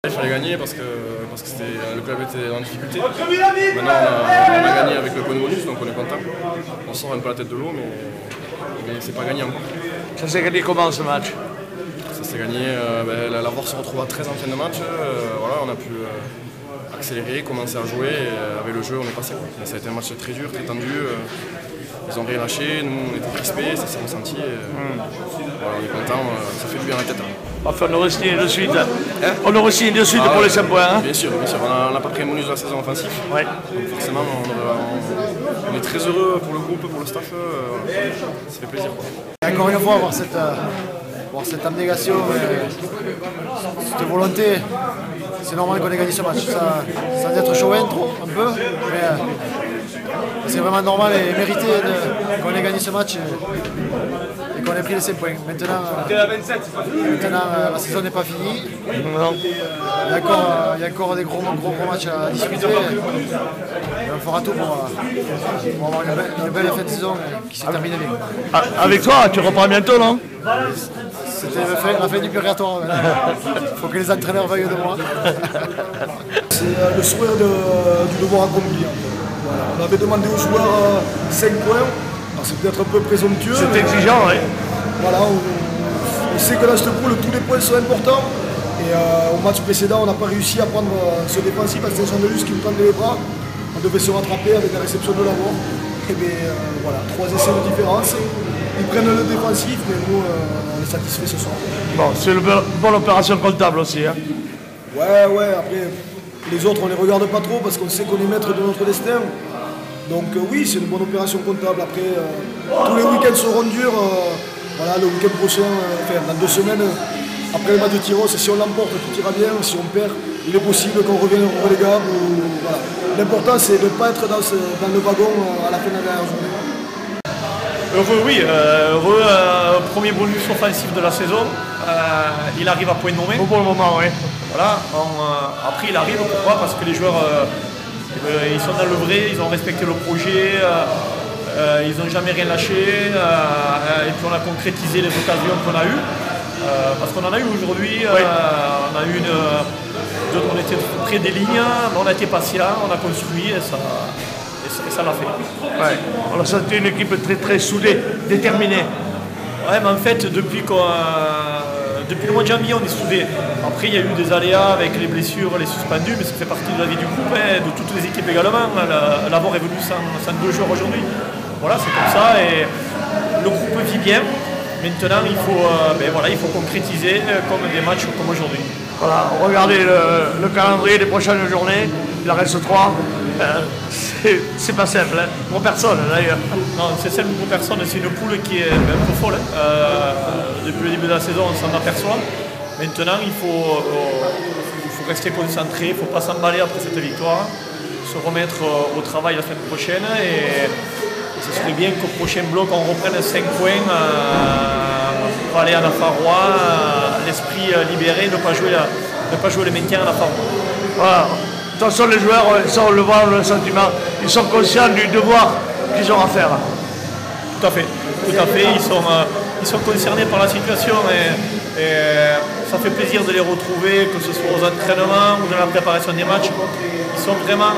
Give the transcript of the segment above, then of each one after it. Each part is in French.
Il fallait gagner parce que le club était en difficulté. Maintenant on a gagné avec le point de bonus, donc on est content. On sort un peu la tête de l'eau, mais c'est pas gagné encore. Ça s'est gagné comment ce match? Ça s'est gagné, la VOR se retrouve à 13 en fin de match. Voilà, on a pu accélérer, commencer à jouer, et avec le jeu on est passé. Mais ça a été un match très dur, très tendu. Ils ont rien lâché, nous on était crispés, ça s'est ressenti. Voilà, on est content, ça fait du bien à la tête. Enfin, on aurait signé de suite. On aurait signé de suite pour les 5 points. Hein. Bien sûr, bien sûr. On n'a pas pris un bonus de la saison offensive. Ouais. Donc forcément, on est très heureux pour le groupe, pour le staff. Ça fait plaisir. Et encore une fois, voir cette abnégation, cette volonté, c'est normal qu'on ait gagné ce match. Sans être chauvin trop, un peu, mais c'est vraiment normal et mérité qu'on ait gagné ce match et qu'on ait pris les 5 points. Maintenant, la saison n'est pas finie. Il y a encore des gros matchs à discuter. On fera tout pour avoir une belle fin de saison qui s'est terminée bien. Avec toi, tu reprends bientôt, non? C'était la fin du purgatoire. Il faut que les entraîneurs veuillent de moi. C'est le sourire du devoir accompli. Voilà. On avait demandé aux joueurs 5 points. C'est peut-être un peu présomptueux. C'est exigeant, oui. Voilà, on sait que dans cette poule, tous les points sont importants. Et au match précédent, on n'a pas réussi à prendre ce défensif à Saint-Jean-de-Luz qui nous tendait les bras. On devait se rattraper avec la réception de la VOR. Et bien voilà, 3 essais de différence. Ils prennent le défensif, mais nous, on est satisfaits ce soir. Bon, c'est une bonne opération comptable aussi. Hein. Ouais, après, les autres, on les regarde pas trop parce qu'on sait qu'on est maître de notre destin. Donc oui, c'est une bonne opération comptable. Après, tous les week-ends seront durs. Voilà, le week-end prochain, dans 2 semaines, après le match de Tyros, si on l'emporte, tout ira bien. Si on perd, il est possible qu'on revienne au relégable. Voilà. L'important, c'est de ne pas être dans le wagon à la fin de la dernière journée. Heureux, oui. Heureux, premier bonus offensif de la saison. Il arrive à point nommé. Bon pour le moment, oui. Voilà. Après, il arrive, pourquoi? Parce que les joueurs, ils sont dans le vrai, ils ont respecté le projet, ils n'ont jamais rien lâché. Et puis on a concrétisé les occasions qu'on a eues. Parce qu'on en a eu aujourd'hui. Oui. On a eu on était près des lignes, mais on a été patient, on a construit et ça l'a fait. Ouais. On a senti une équipe très soudée, déterminée. Ouais, mais en fait, depuis le mois de janvier, on est soudés. Après, il y a eu des aléas avec les blessures, les suspendus, mais ça fait partie de la vie du groupe, et de toutes les équipes également. La VOR est venue sans 2 joueurs aujourd'hui. Voilà, c'est comme ça, et le groupe vit bien. Maintenant, il faut concrétiser comme des matchs comme aujourd'hui. Voilà, regardez le calendrier des prochaines journées, il en reste 3. C'est pas simple, hein, pour personne d'ailleurs. Non, c'est simple pour personne, c'est une poule qui est un peu folle. Depuis le début de la saison, on s'en aperçoit. Maintenant, il faut rester concentré, il ne faut pas s'emballer après cette victoire, se remettre au travail la semaine prochaine. Et ce serait bien qu'au prochain bloc, on reprenne 5 points pour aller à la Farois, l'esprit libéré, ne pas jouer le maintien à la Farois. Voilà. De toute façon, les joueurs, ça on le voit, le sentiment, ils sont conscients du devoir qu'ils ont à faire. Tout à fait. Ils sont concernés par la situation et ça fait plaisir de les retrouver, que ce soit aux entraînements ou dans la préparation des matchs. Ils sont vraiment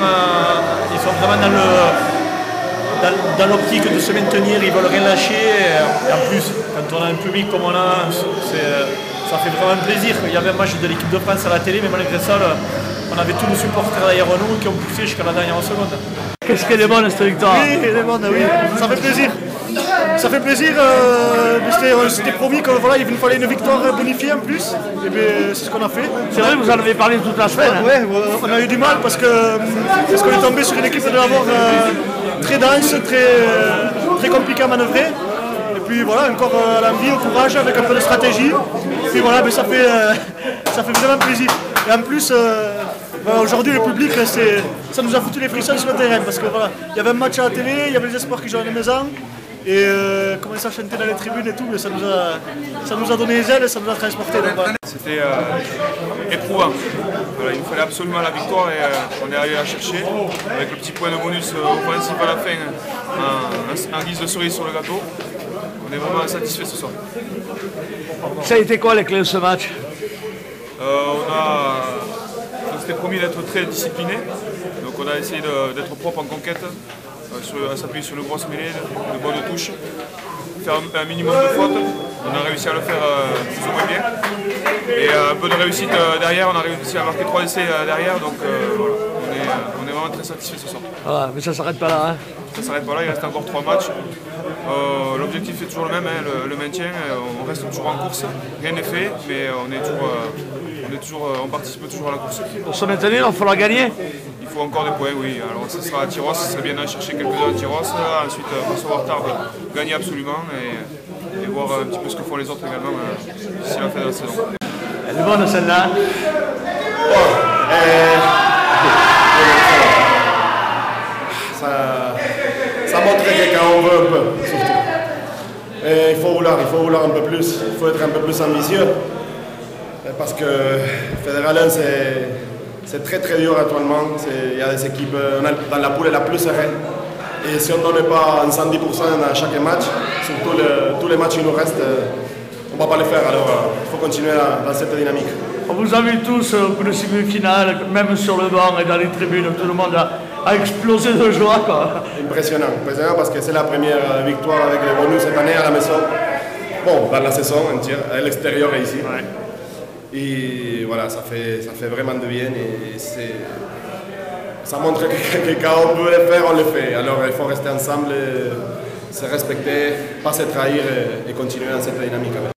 dans l'optique de se maintenir, ils veulent rien lâcher. Et en plus, quand on a un public comme on a, ça fait vraiment plaisir. Il y avait un match de l'équipe de France à la télé, mais malgré ça, on avait tous nos supporters derrière nous qui ont poussé jusqu'à la dernière seconde. Qu'est-ce qu'elle est bonne cette victoire? Oui, elle est bonne, oui. Ça fait plaisir. Ça fait plaisir. On s'était promis qu'il nous fallait une victoire bonifiée en plus. Et bien, c'est ce qu'on a fait. C'est vrai, vous en avez parlé toute la semaine. Ouais, on a eu du mal parce qu'on est tombé sur une équipe de la VOR très dense, très compliquée à manœuvrer. Et puis voilà, encore l'envie, au courage, avec un peu de stratégie. Et puis voilà, mais ça fait vraiment plaisir. Et en plus, aujourd'hui le public, ça nous a foutu les frissons sur le terrain parce que voilà, il y avait un match à la télé, il y avait les espoirs qui jouaient à la maison. Et commencer à chanter dans les tribunes et tout, mais ça nous a donné les ailes et ça nous a transporté. C'était éprouvant. Voilà, il nous fallait absolument la victoire et on est allé la chercher avec le petit point de bonus offensif à la fin en guise de cerise sur le gâteau. On est vraiment satisfait ce soir. Ça a été quoi les clés de ce match? On a s'était promis d'être très discipliné. Donc on a essayé d'être propre en conquête, s'appuyer sur le grosse mêlée, de bonnes touches, faire un minimum de fautes. On a réussi à le faire plus ou moins bien. Et un peu de réussite derrière, on a réussi à marquer 3 essais derrière, donc voilà, on est vraiment très satisfait ce soir. Voilà, mais ça ne s'arrête pas là. Hein. Ça ne s'arrête pas là, il reste encore 3 matchs. L'objectif est toujours le même, hein, le maintien. On reste toujours en course, rien n'est fait, mais on participe toujours à la course. Pour se maintenir, il va falloir gagner. Il faut encore des points, oui. Alors ce sera à Tyros, ce serait bien d'aller chercher quelques-uns à Tyros. Ensuite, recevoir Tarbes, gagner absolument et voir un petit peu ce que font les autres également d'ici la fin de la saison. Elle est bonne celle-là. Ça montre que quand on veut un peu, surtout. Et il faut vouloir un peu plus, il faut être un peu plus ambitieux. Parce que Fédéralin, c'est très très dur actuellement. Il y a des équipes dans la poule la plus serrée. Et si on ne donne pas un 110% dans chaque match, surtout tous les matchs qui nous restent, on ne va pas les faire. Alors il faut continuer dans cette dynamique. On vous a vu tous au coup de semi-finale, même sur le banc et dans les tribunes, tout le monde a explosé de joie. Quoi. Impressionnant parce que c'est la première victoire avec les bonus cette année à la maison. Bon, dans la saison entière, à l'extérieur et ici. Ouais. Et voilà, ça fait vraiment de bien et ça montre que quand on peut le faire, on le fait. Alors il faut rester ensemble, se respecter, pas se trahir et continuer dans cette dynamique.